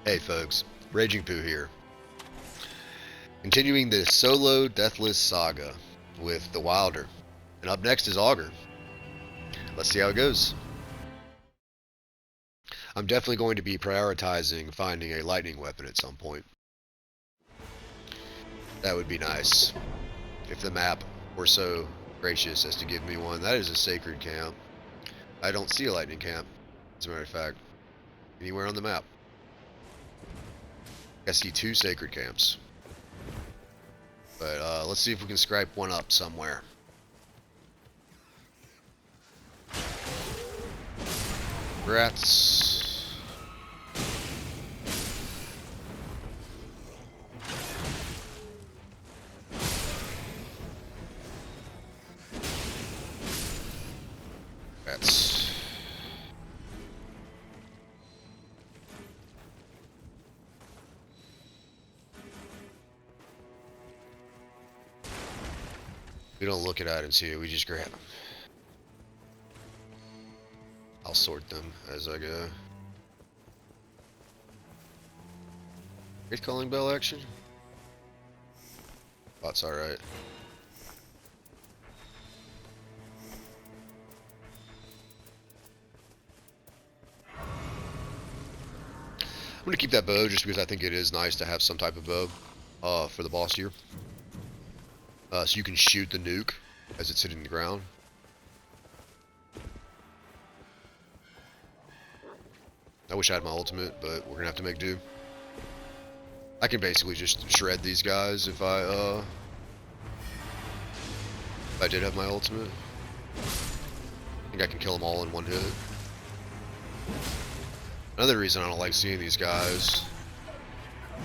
Hey folks, Raging Poo here. Continuing the solo Deathless saga with the Wylder. And up next is Augur. Let's see how it goes. I'm definitely going to be prioritizing finding a lightning weapon at some point. That would be nice. If the map were so gracious as to give me one. That is a sacred camp. I don't see a lightning camp, as a matter of fact, anywhere on the map. I see two sacred camps. But let's see if we can scrape one up somewhere. Rats. Rats. We don't look at items here, we just grab them. I'll sort them as I go. Wraith calling bell action? That's alright. I'm gonna keep that bow just because I think it is nice to have some type of bow for the boss here. So you can shoot the nuke as it's hitting the ground. I wish I had my ultimate, but we're gonna have to make do. I can basically just shred these guys if I did have my ultimate. I think I can kill them all in one hit. Another reason I don't like seeing these guys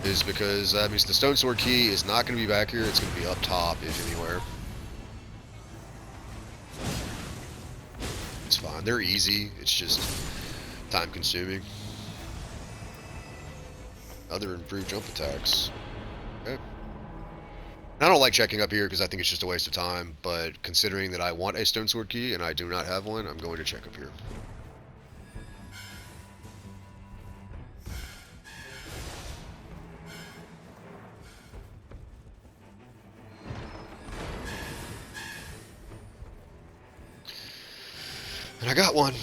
is because that means the stone sword key is not going to be back here, it's going to be up top, if anywhere. It's fine, they're easy, it's just time consuming. Other improved jump attacks. Okay. I don't like checking up here because I think it's just a waste of time, but considering that I want a stone sword key and I do not have one, I'm going to check up here. And I got one.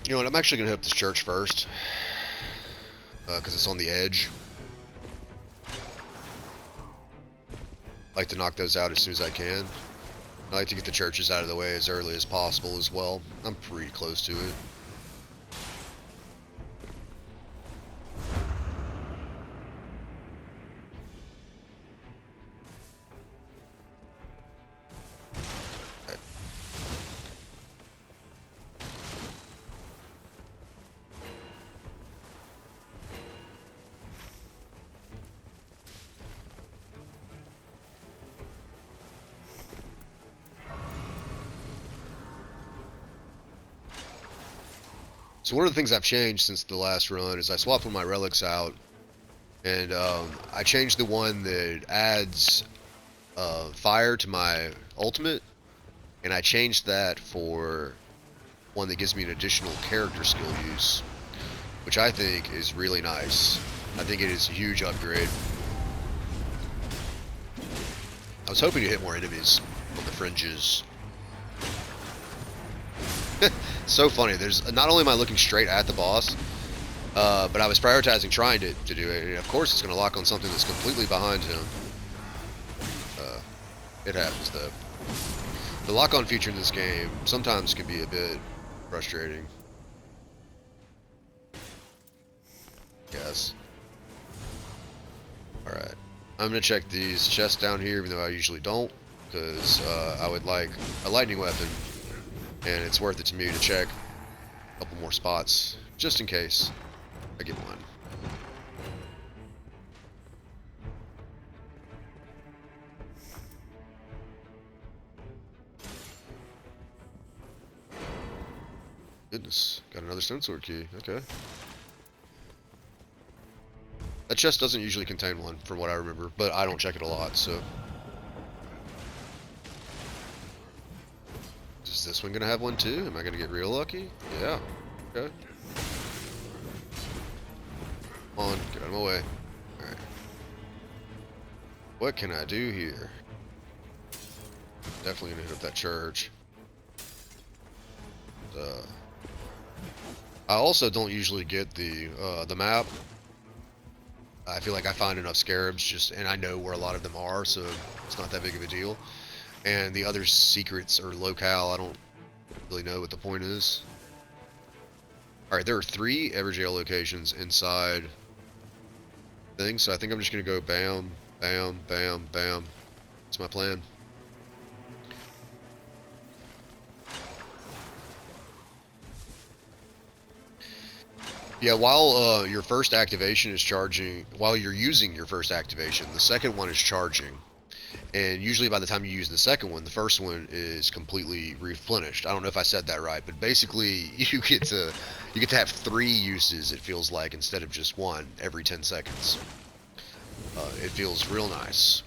You know what, I'm actually going to hit up this church first. Because it's on the edge. I like to knock those out as soon as I can. I like to get the churches out of the way as early as possible as well. I'm pretty close to it. So one of the things I've changed since the last run is I swapped one of my relics out, and I changed the one that adds fire to my ultimate, and I changed that for one that gives me an additional character skill use, which I think is really nice. I think it is a huge upgrade. I was hoping to hit more enemies on the fringes. So funny. There's not only am I looking straight at the boss, but I was prioritizing trying to do it. And of course, it's going to lock on something that's completely behind him. It happens though. The lock-on feature in this game sometimes can be a bit frustrating. Yes. All right. I'm going to check these chests down here, even though I usually don't, because I would like a lightning weapon. And it's worth it to me to check a couple more spots, just in case I get one. Goodness, got another stone sword key, okay. That chest doesn't usually contain one, from what I remember, but I don't check it a lot, so. Is this one gonna have one too? Am I gonna get real lucky? Yeah. Okay. Come on, get out of my way. Alright. What can I do here? Definitely gonna hit up that church. I also don't usually get the map. I feel like I find enough scarabs and I know where a lot of them are, so it's not that big of a deal. And the other secrets or locale, I don't really know what the point is. Alright, there are 3 Everjail locations inside things, so I think I'm just gonna go bam, bam, bam, bam. That's my plan. Yeah, while your first activation is charging, while you're using your first activation, the second one is charging. And usually by the time you use the second one, the first one is completely replenished. I don't know if I said that right, but basically you get to have 3 uses, it feels like, instead of just one every 10 seconds. It feels real nice.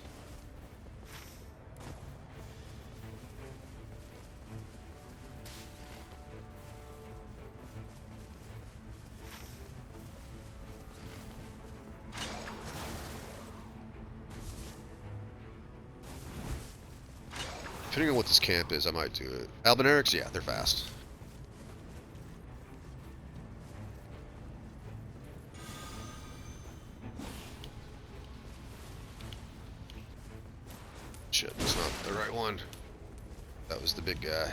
Depending on what this camp is, I might do it. Albinarics, yeah, they're fast. Shit, that's not the right one. That was the big guy.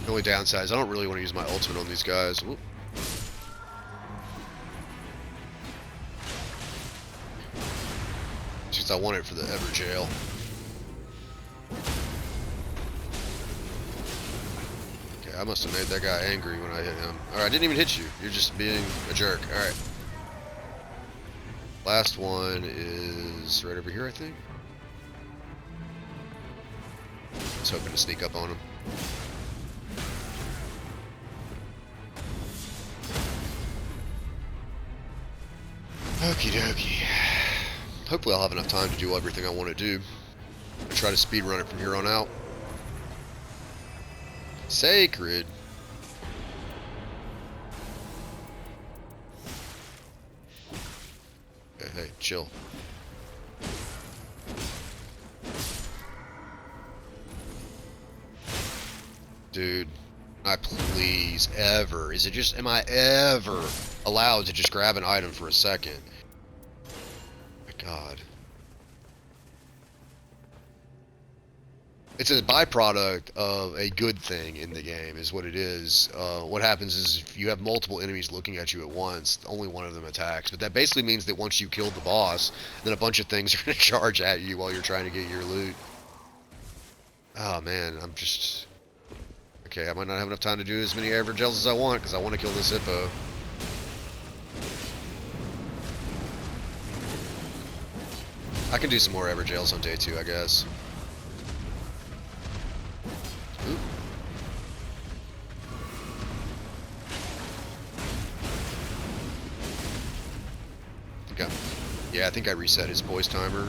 The only downside is I don't really want to use my ultimate on these guys. Whoop. Just I want it for the Everjail. Okay, I must have made that guy angry when I hit him. Alright, I didn't even hit you. You're just being a jerk. Alright. Last one is right over here, I think. I was hoping to sneak up on him. Okie dokie. Hopefully I'll have enough time to do everything I want to do. I'll try to speedrun it from here on out. Sacred. Okay, hey, chill. Dude, please ever, am I ever allowed to just grab an item for a second? My God. It's a byproduct of a good thing in the game, is what it is. What happens is if you have multiple enemies looking at you at once, only one of them attacks. But that basically means that once you killed the boss, then a bunch of things are going to charge at you while you're trying to get your loot. Oh man, I'm just... Okay, I might not have enough time to do as many Everjails as I want, because I want to kill this hippo. I can do some more Everjails on day 2, I guess. Oop. Yeah, I think I reset his voice timer.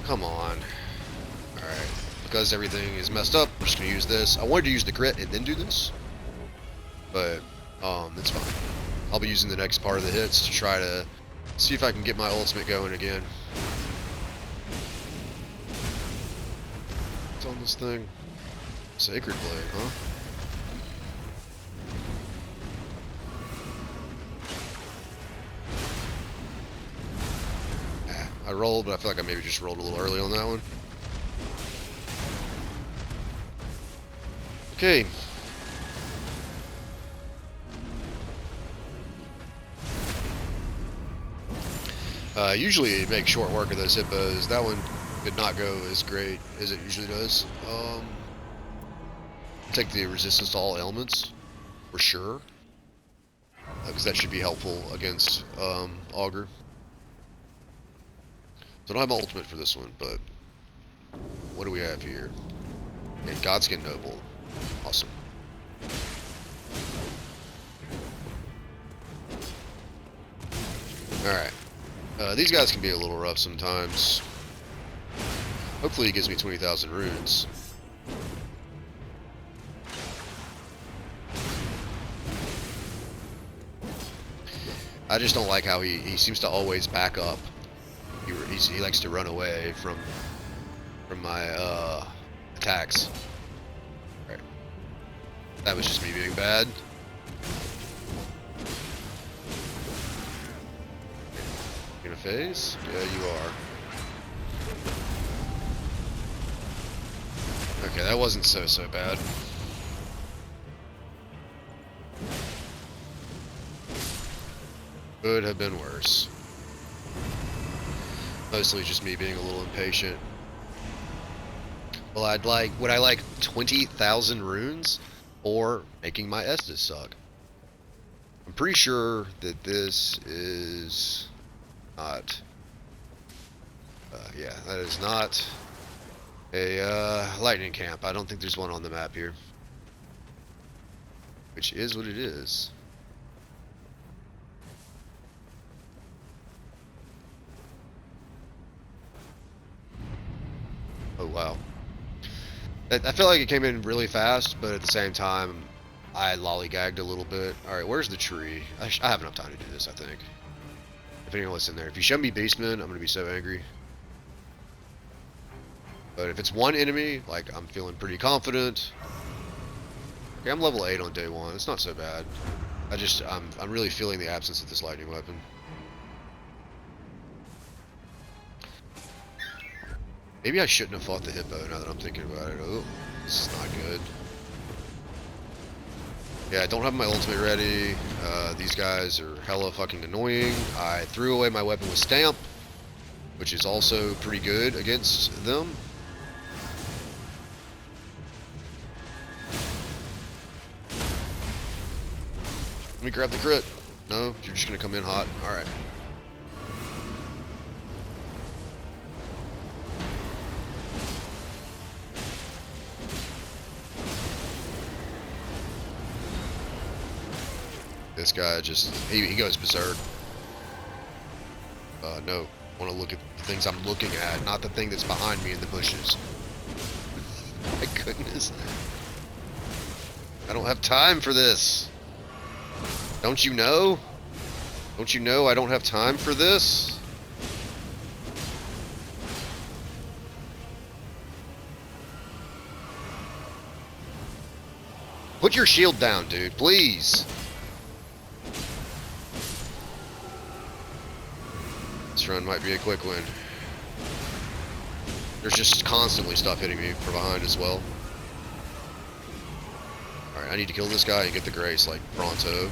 Come on. Alright. Because everything is messed up, I'm just going to use this. I wanted to use the crit and then do this. But, it's fine. I'll be using the next part of the hits to try to see if I can get my ultimate going again. What's on this thing? Sacred Blade, huh? I rolled, but I feel like I maybe just rolled a little early on that one. Okay. Usually it makes short work of those hippos. That one did not go as great as it usually does. Take the resistance to all elements, for sure. Because that should be helpful against Augur. So I don't have my ultimate for this one, but what do we have here? Okay, Godskin Noble. Awesome. Alright. These guys can be a little rough sometimes. Hopefully he gives me 20,000 runes. I just don't like how he seems to always back up. He likes to run away from my attacks. Right. That was just me being bad. You gonna phase? Yeah, you are. Okay, that wasn't so bad. Could have been worse. Mostly just me being a little impatient. Well, would I like 20,000 runes or making my Estus suck? I'm pretty sure that this is not. Yeah, that is not a lightning camp. I don't think there's one on the map here. Which is what it is. Oh wow. I feel like it came in really fast, but at the same time, I lollygagged a little bit. Alright, where's the tree? I have enough time to do this, I think. Depending on what's in there. If you show me Beastman, I'm gonna be so angry. But if it's one enemy, like, I'm feeling pretty confident. Okay, I'm level 8 on day 1. It's not so bad. I'm really feeling the absence of this lightning weapon. Maybe I shouldn't have fought the hippo now that I'm thinking about it. Oh, this is not good. Yeah, I don't have my ultimate ready. These guys are hella fucking annoying. I threw away my weapon with Stamp, which is also pretty good against them. Let me grab the crit. No, you're just gonna come in hot. Alright. This guy just, he goes berserk. No, I want to look at the things I'm looking at, not the thing that's behind me in the bushes. My goodness. I don't have time for this. Don't you know? Don't you know I don't have time for this? Put your shield down, dude, please. This run might be a quick win. There's just constantly stuff hitting me from behind as well. Alright, I need to kill this guy and get the grace, like, pronto.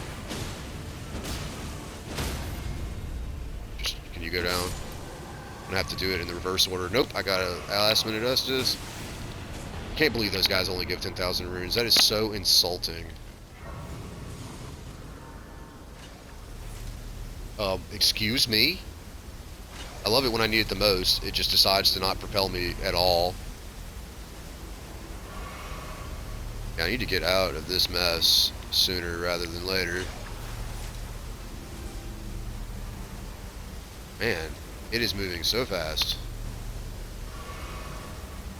Just, can you go down? I'm gonna have to do it in the reverse order. Nope, I got a last minute Estus. Can't believe those guys only give 10,000 runes. That is so insulting. Excuse me? I love it when I need it the most. It just decides to not propel me at all. Yeah, I need to get out of this mess sooner rather than later. Man, it is moving so fast.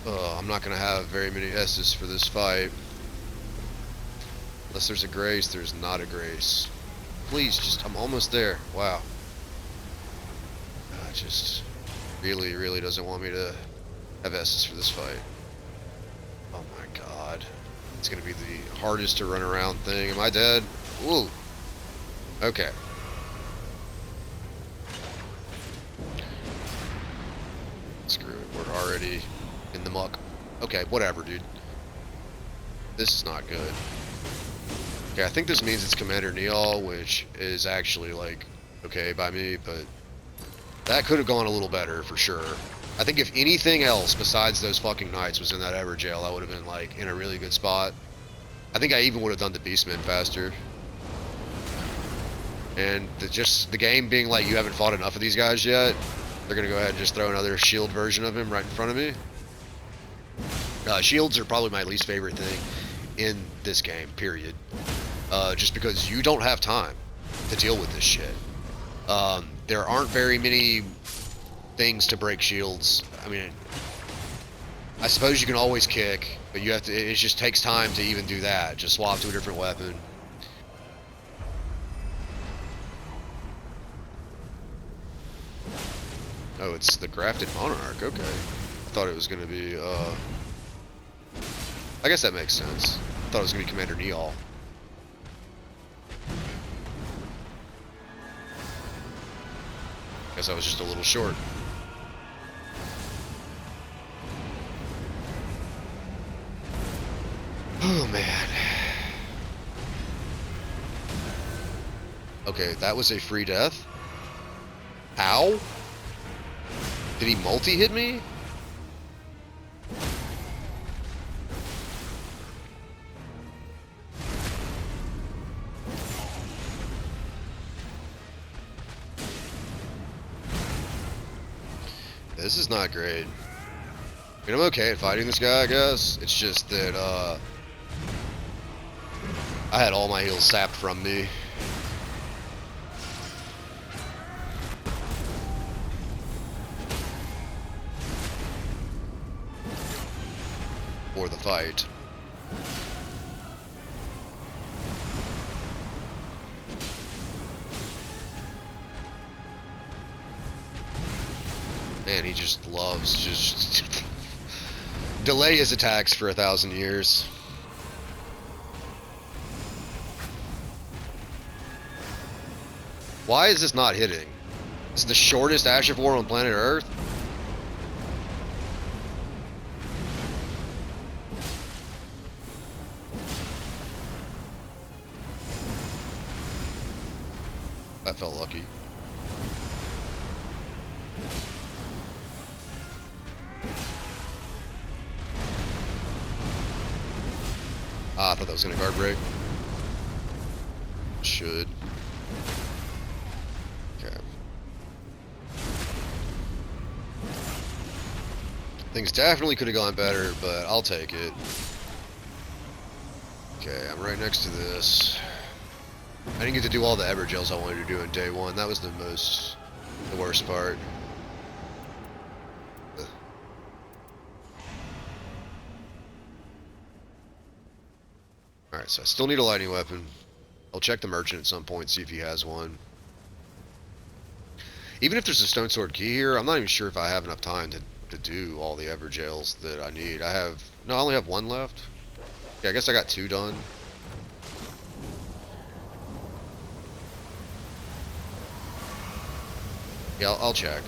I'm not going to have very many S's for this fight. Unless there's a grace, there's not a grace. Please, just, I'm almost there. Wow. Just really doesn't want me to have S's for this fight. Oh my god. It's gonna be the hardest to run around thing. Am I dead? Ooh. Okay. Screw it. We're already in the muck. Okay, whatever, dude. This is not good. Okay, I think this means it's Commander Neal, which is actually, like, okay by me, but that could have gone a little better, for sure. I think if anything else besides those fucking knights was in that Ever Jail, I would have been, like, in a really good spot. I think I even would have done the Beastmen faster. And just the game being like, you haven't fought enough of these guys yet, they're going to go ahead and just throw another shield version of him right in front of me. Shields are probably my least favorite thing in this game, period. Just because you don't have time to deal with this shit. There aren't very many things to break shields. I mean, I suppose you can always kick, but you have to. It just takes time to even do that. Just swap to a different weapon. Oh, it's the grafted monarch. Okay, I thought it was gonna be. I guess that makes sense. I thought it was gonna be Commander Neal. Guess I was just a little short. Oh man. Okay, that was a free death. How? Did he multi-hit me? This is not great. I mean, I'm okay at fighting this guy, I guess. It's just that, I had all my heals sapped from me. For the fight. Man, he just loves just delay his attacks for 1,000 years. Why is this not hitting? This is the shortest Ash of War on planet Earth? That felt lucky. Ah, I thought that was gonna guard break. Should. Okay. Things definitely could have gone better, but I'll take it. Okay, I'm right next to this. I didn't get to do all the Evergels I wanted to do in day one. That was the worst part. Alright, so I still need a lightning weapon. I'll check the merchant at some point, see if he has one. Even if there's a stone sword key here, I'm not even sure if I have enough time to do all the Evergels that I need. I only have one left. Yeah, I guess I got 2 done. Yeah, I'll check.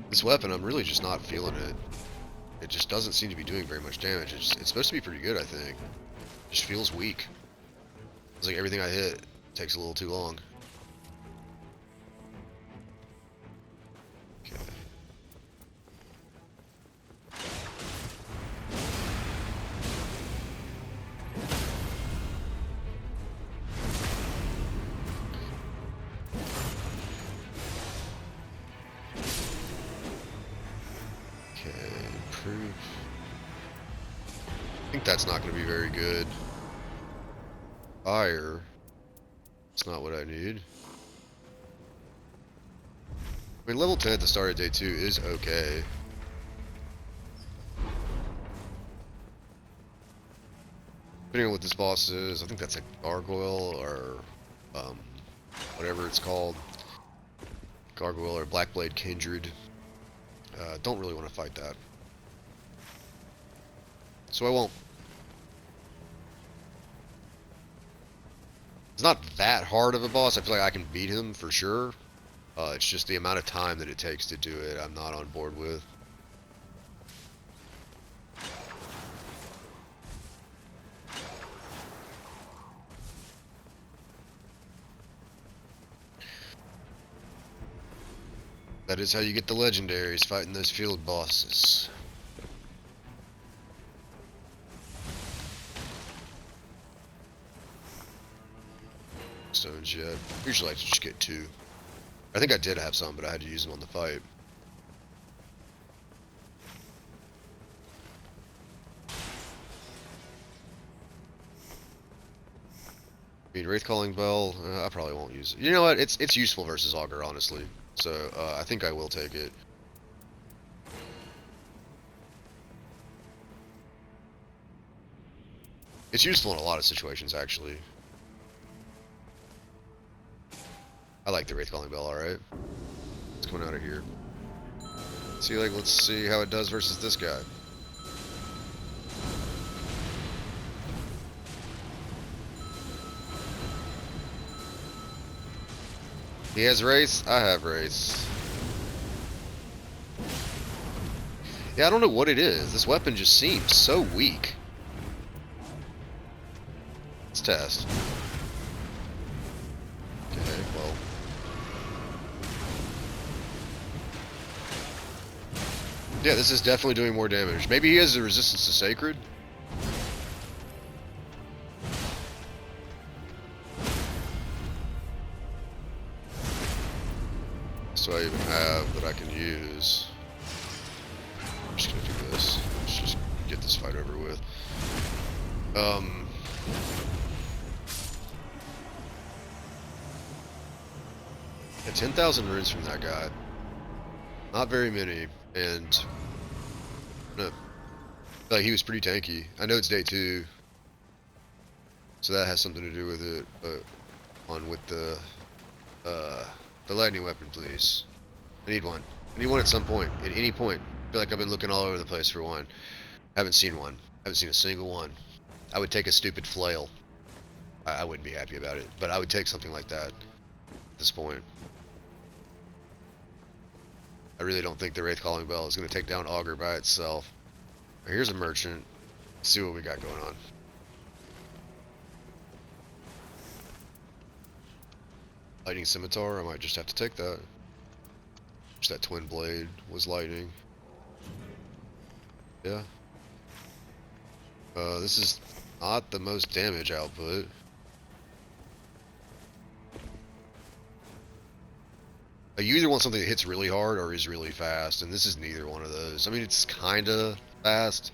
This weapon, I'm really just not feeling it. It just doesn't seem to be doing very much damage. It's supposed to be pretty good, I think. It just feels weak. It's like everything I hit takes a little too long. Okay. Improve. I think that's not going to be very good. Fire. It's not what I need. I mean, level 10 at the start of day 2 is okay. Depending on what this boss is, I think that's a gargoyle or whatever it's called. Gargoyle or Blackblade Kindred. Don't really want to fight that. So I won't. It's not that hard of a boss. I feel like I can beat him for sure. It's just the amount of time that it takes to do it I'm not on board with. That is how you get the legendaries, fighting those field bosses. Stones yet. Usually I just get 2. I think I did have some, but I had to use them on the fight. I mean, Wraith Calling Bell, I probably won't use it. You know what? It's useful versus Augur, honestly. So, I think I will take it. It's useful in a lot of situations, actually. I like the Wraith Calling Bell, alright. It's coming out of here. See, like, let's see how it does versus this guy. He has Wraiths, I have Wraiths. Yeah, I don't know what it is. This weapon just seems so weak. Let's test. Okay, well. Yeah, this is definitely doing more damage. Maybe he has a resistance to Sacred? So I even have that I can use. I'm just gonna do this. Let's just get this fight over with. Yeah, 10,000 runes from that guy. Not very many, and like he was pretty tanky. I know it's day 2, so that has something to do with it. But on with the lightning weapon, please. I need one. I need one at some point. At any point. I feel like I've been looking all over the place for one. Haven't seen one. Haven't seen a single one. I would take a stupid flail. I wouldn't be happy about it, but I would take something like that at this point. I really don't think the Wraith Calling Bell is going to take down Augur by itself. Here's a merchant. Let's see what we got going on. Lightning Scimitar, I might just have to take that. Just that twin blade was lightning. Yeah. This is not the most damage output. You either want something that hits really hard or is really fast, and this is neither one of those. I mean, it's kinda fast.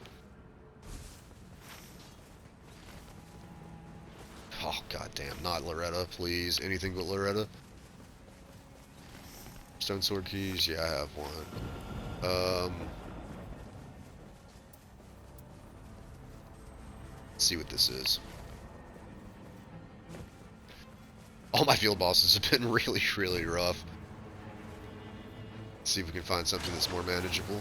Oh, goddamn, not Loretta, please. Anything but Loretta. Stone Sword Keys, yeah, I have one. Let's see what this is. All my field bosses have been really, really rough. Let's see if we can find something that's more manageable.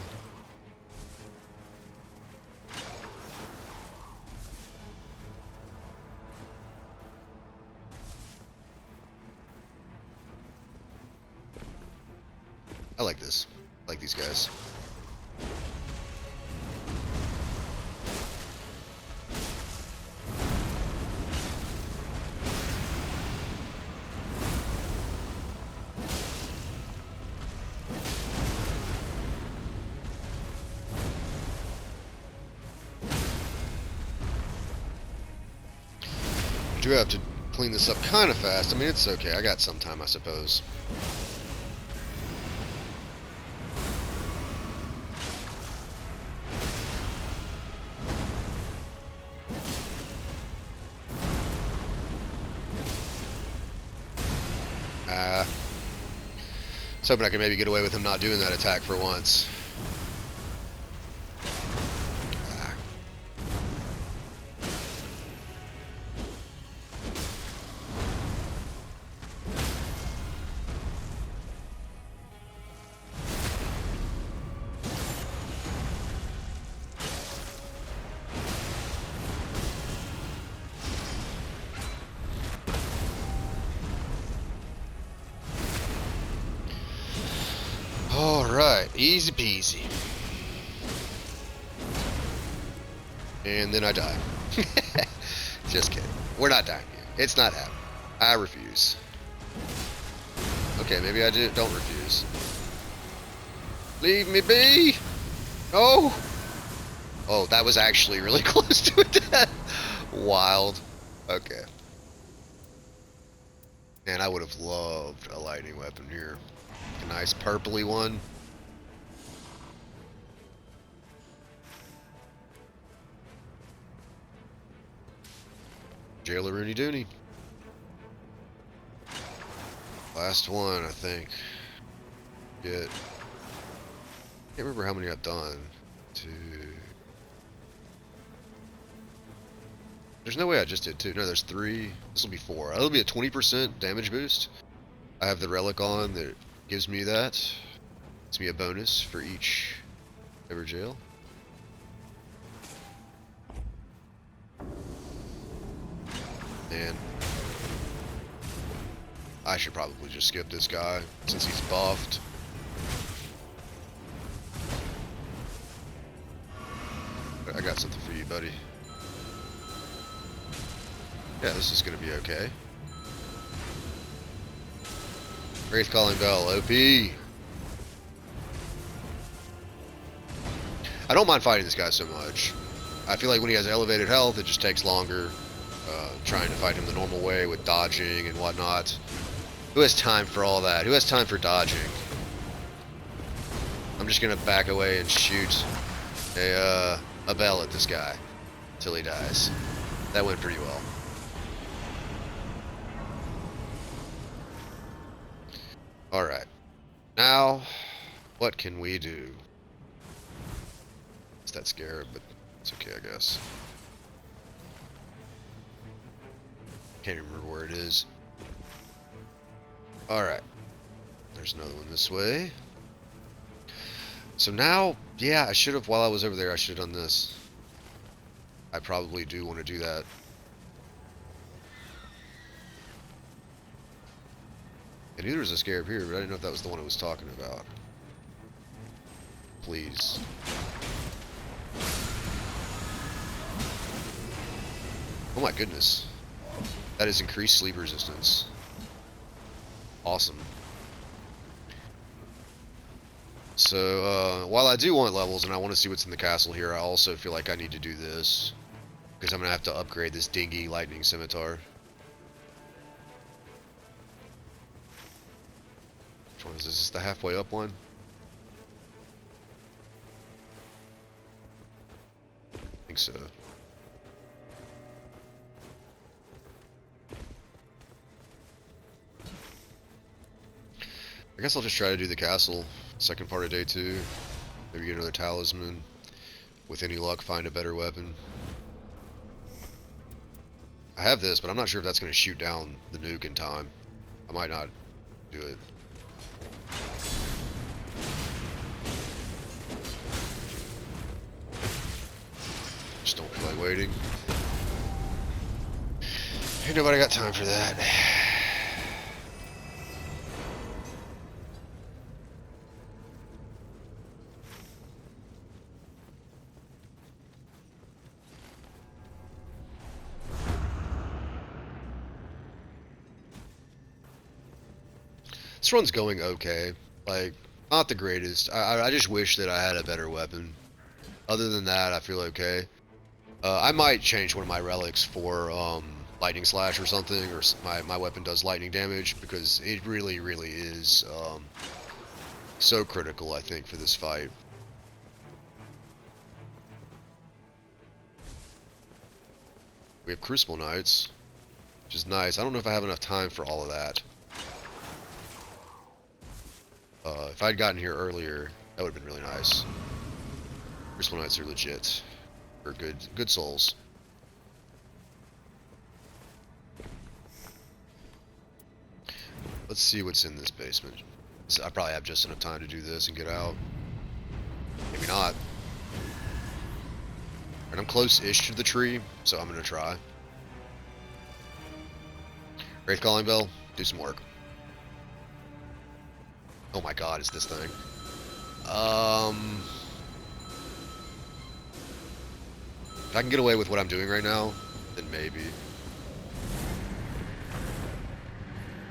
I like this. I like these guys. I do have to clean this up kind of fast. I mean, it's okay. I got some time, I suppose. I was hoping I could maybe get away with him not doing that attack for once. Alright, easy peasy. And then I die. Just kidding. We're not dying here. It's not happening. I refuse. Okay, maybe I don't refuse. Leave me be! Oh! Oh, that was actually really close to a death. Wild. Okay. Man, I would have loved a lightning weapon here. A nice purpley one. Jailer Rooney Dooney. Last one, I think. Can't remember how many I've done. There's no way I just did 2. No, there's 3. This will be 4. That'll be a 20% damage boost. I have the relic on that gives me that. Gives me a bonus for each ever jail. Man. I should probably just skip this guy since he's buffed. I got something for you, buddy. Yeah, this is gonna be okay. Wraith Calling Bell, OP. I don't mind fighting this guy so much. I feel like when he has elevated health, it just takes longer. Trying to fight him the normal way with dodging and whatnot. Who has time for all that? Who has time for dodging? I'm just gonna back away and shoot a bell at this guy till he dies. That went pretty well. Alright. Now, what can we do? It's that scarab, but it's okay, I guess. Can't even remember where it is. Alright. There's another one this way. So now, yeah, I should have, while I was over there, I should have done this. I probably do want to do that. I knew there was a scarab here, but I didn't know if that was the one I was talking about. Please. Oh my goodness. That is increased sleep resistance. Awesome. So, while I do want levels and I want to see what's in the castle here, I also feel like I need to do this. Because I'm going to have to upgrade this dingy lightning scimitar. Which one is this? Is this the halfway up one? I think so. I guess I'll just try to do the castle, second part of day 2. Maybe get another talisman. With any luck, find a better weapon. I have this, but I'm not sure if that's going to shoot down the nuke in time. I might not do it. Just don't feel like waiting. Ain't nobody got time for that. This run's going okay. Like, not the greatest. I just wish that I had a better weapon. Other than that, I feel okay. I might change one of my relics for lightning slash or something, or my weapon does lightning damage, because it really is so critical, I think, for this fight. We have Crucible Knights, which is nice. I don't know if I have enough time for all of that. If I'd gotten here earlier, that would have been really nice. Crucible Knights are legit. Or good souls. Let's see what's in this basement. I probably have just enough time to do this and get out. Maybe not. And I'm close-ish to the tree, so I'm gonna try. Wraith Calling Bell, do some work. Oh my god, it's this thing. If I can get away with what I'm doing right now, then maybe.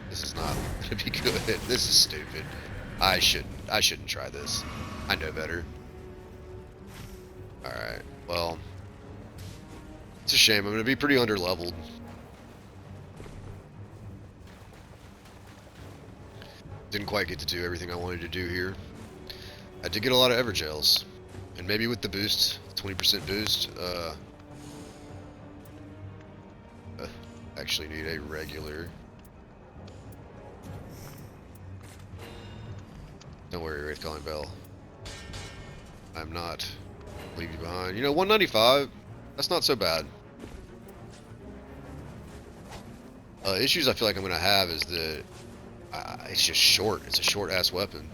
This is not gonna be good. This is stupid. I shouldn't try this. I know better. Alright, well. It's a shame. I'm gonna be pretty underleveled. Didn't quite get to do everything I wanted to do here. I did get a lot of Evergels. And maybe with the boost, 20% boost, actually need a regular. Don't worry, Wraith Calling Bell. I'm not leave you behind. You know, 195. That's not so bad. Issues I feel like I'm gonna have is that it's just short. It's a short ass weapon.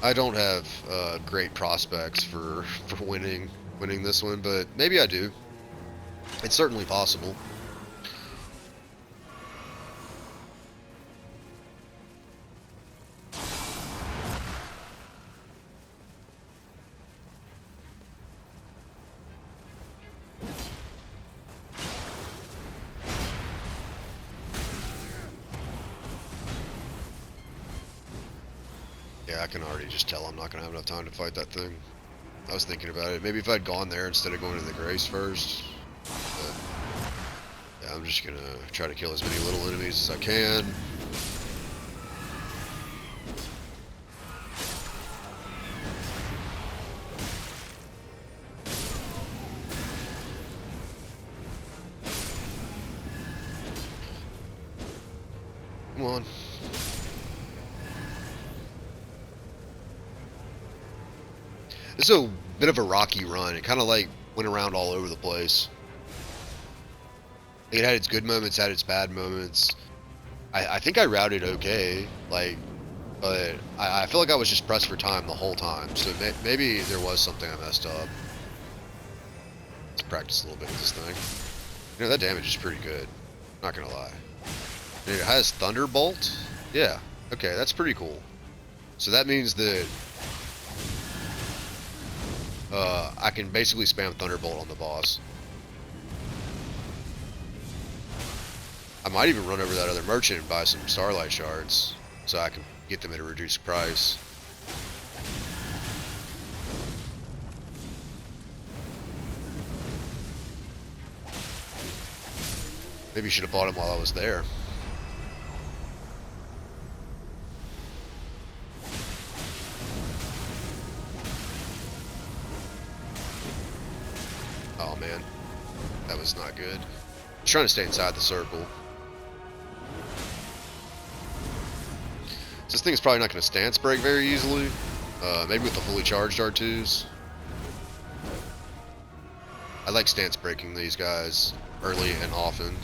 I don't have great prospects for winning this one, but maybe I do. It's certainly possible. Yeah, I can already just tell I'm not gonna have enough time to fight that thing. I was thinking about it. Maybe if I'd gone there instead of going to the Grace first. But yeah, I'm just gonna try to kill as many little enemies as I can. Come on. This is a bit of a rocky run. It kind of like went around all over the place. It had its good moments, had its bad moments. I think I routed okay, like, but I feel like I was just pressed for time the whole time. So maybe there was something I messed up. Let's practice a little bit with this thing. You know, that damage is pretty good. Not gonna lie. And it has Thunderbolt? Yeah. Okay, that's pretty cool. So that means that I can basically spam Thunderbolt on the boss. I might even run over that other merchant and buy some Starlight Shards so I can get them at a reduced price. Maybe you should have bought him while I was there. Oh man, that was not good. I'm trying to stay inside the circle. This thing is probably not going to stance break very easily. Maybe with the fully charged R2s. I like stance breaking these guys early and often.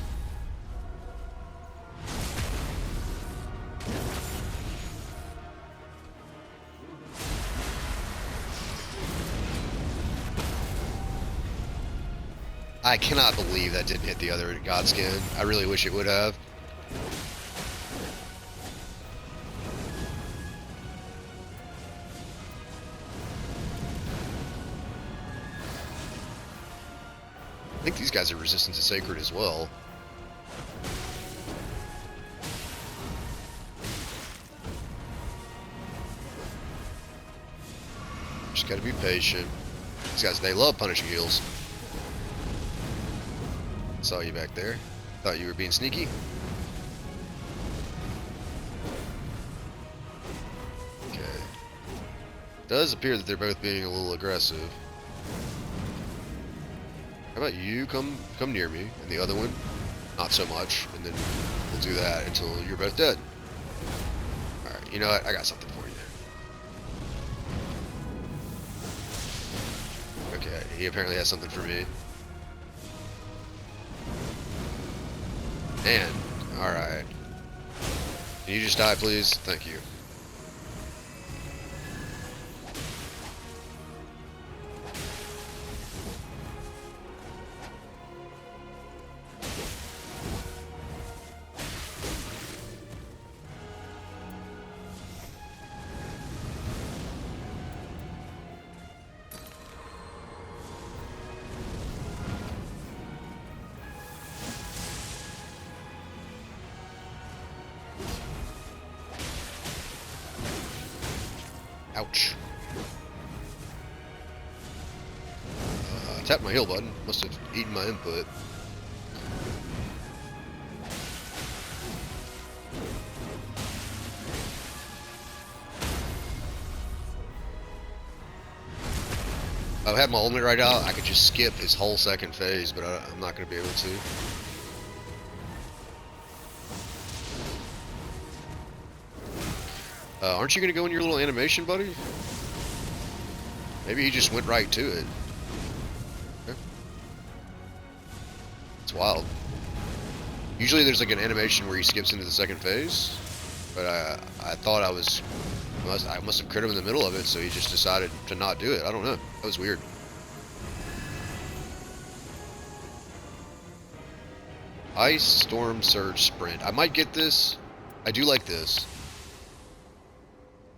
I cannot believe that didn't hit the other Godskin. I really wish it would have. I think these guys are resistant to Sacred as well. Just gotta be patient. These guys, they love punishing heals. Saw you back there. Thought you were being sneaky. Okay. Does appear that they're both being a little aggressive. How about you come near me, and the other one, not so much, and then we'll do that until you're both dead. Alright, you know what? I got something for you. Okay, he apparently has something for me. Man, alright. Can you just die, please? Thank you. Ouch. I tapped my heal button. Must have eaten my input. I had my ultimate right out, I could just skip his whole second phase, but I'm not going to be able to. Aren't you going to go in your little animation, buddy? Maybe he just went right to it. Okay. It's wild. Usually there's like an animation where he skips into the second phase, but I thought I must have crit him in the middle of it, so he just decided to not do it. I don't know. That was weird. Ice Storm Surge Sprint. I might get this. I do like this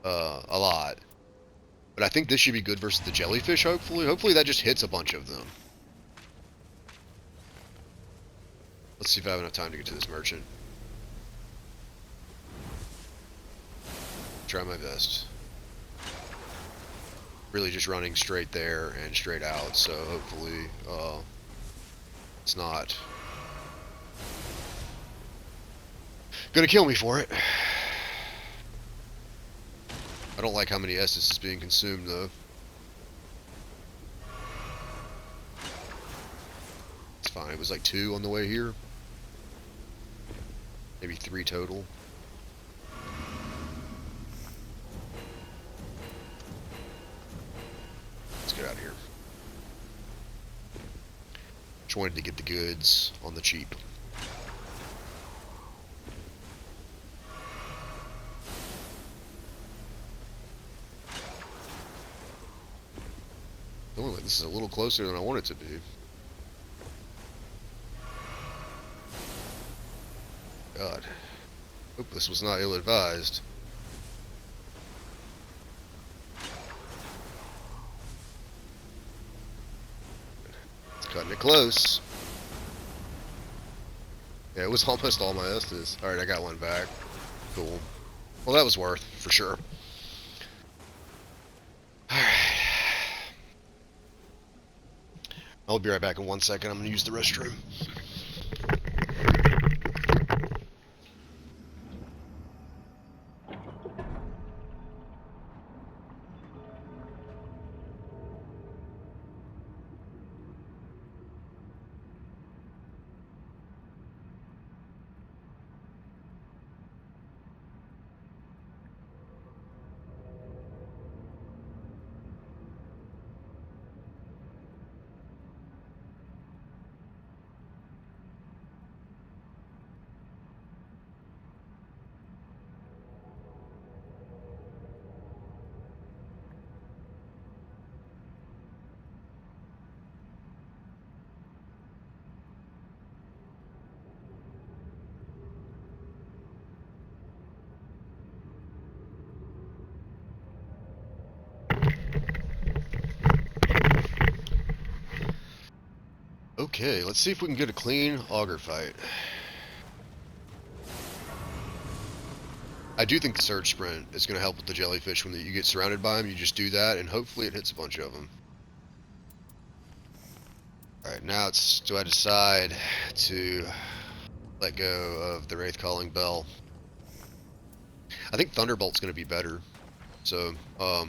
a lot, but I think this should be good versus the jellyfish. Hopefully that just hits a bunch of them. Let's see if I have enough time to get to this merchant. Try my best. Really just running straight there and straight out, so hopefully it's not gonna kill me for it. I don't like how many S's is being consumed though. It's fine, it was like 2 on the way here. Maybe 3 total. Let's get out of here. Just wanted to get the goods on the cheap. Oh, this is a little closer than I want it to be. God. Hope this was not ill-advised. It's cutting it close. Yeah, it was almost all my Estes. Alright, I got one back. Cool. Well, that was worth, for sure. Alright. I'll be right back in 1 second. I'm going to use the restroom. Okay, let's see if we can get a clean Augur fight. I do think the Surge Sprint is going to help with the jellyfish. When you get surrounded by them, you just do that, and hopefully it hits a bunch of them. Alright, now do I decide to let go of the Wraith Calling Bell? I think Thunderbolt's going to be better, so I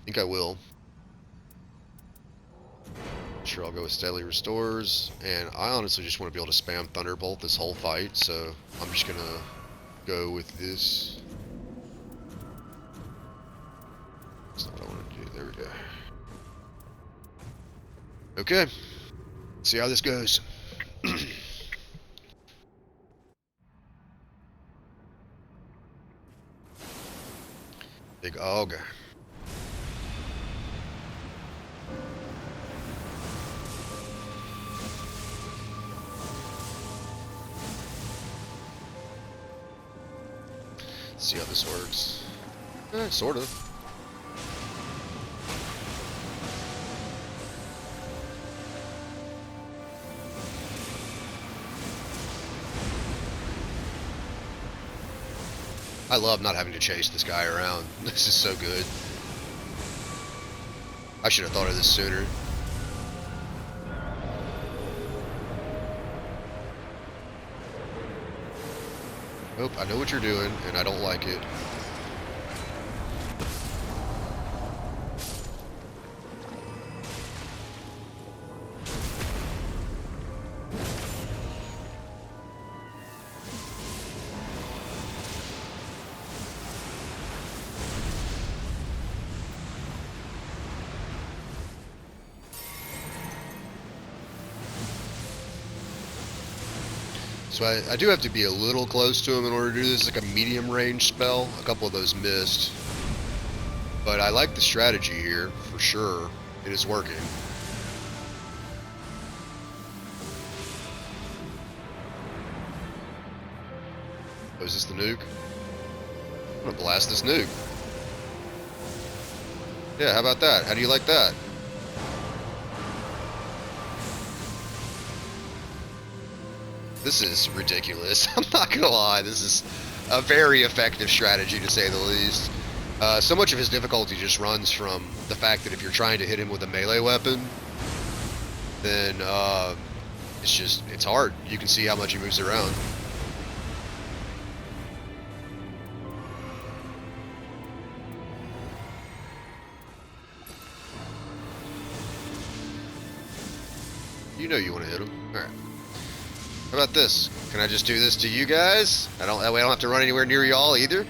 think I will. Sure, I'll go with Steadily Restores, and I honestly just want to be able to spam Thunderbolt this whole fight, so I'm just going to go with this. That's not what I want to do. There we go. Okay. Let's see how this goes. Big Augur. See how this works. Sort of. I love not having to chase this guy around. This is so good. I should have thought of this sooner. Nope, I know what you're doing, and I don't like it. So I do have to be a little close to him in order to do this. It's like a medium range spell. A couple of those missed. But I like the strategy here, for sure. It is working. Oh, is this the nuke? I'm gonna blast this nuke. Yeah, how about that? How do you like that? This is ridiculous. I'm not gonna lie, this is a very effective strategy to say the least. So much of his difficulty just runs from the fact that if you're trying to hit him with a melee weapon, then it's hard. You can see how much he moves around. You know you want to hit him. Alright. How about this? Can I just do this to you guys? That way I don't have to run anywhere near y'all either.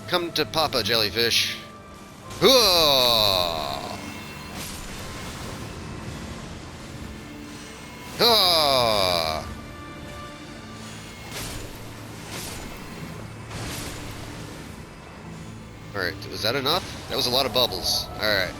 Come to Papa, jellyfish. Hooah! Ah! Alright, was that enough? That was a lot of bubbles. Alright.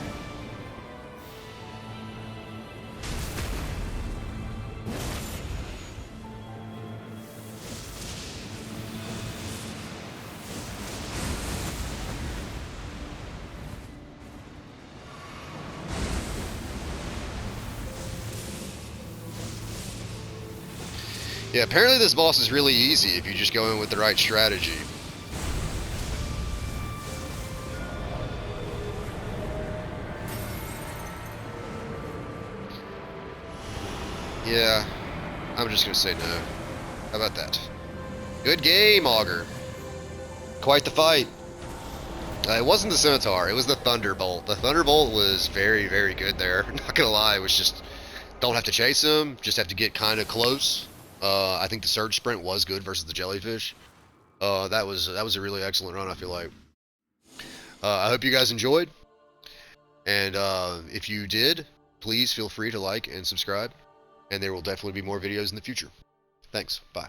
Yeah, apparently this boss is really easy if you just go in with the right strategy. Yeah, I'm just gonna say no. How about that? Good game, Augur. Quite the fight. It wasn't the Scimitar, it was the Thunderbolt. The Thunderbolt was very, very good there. Not gonna lie, it was just, don't have to chase him, just have to get kind of close. I think the Surge Sprint was good versus the Jellyfish. That was a really excellent run, I feel like. I hope you guys enjoyed. And if you did, please feel free to like and subscribe. And there will definitely be more videos in the future. Thanks. Bye.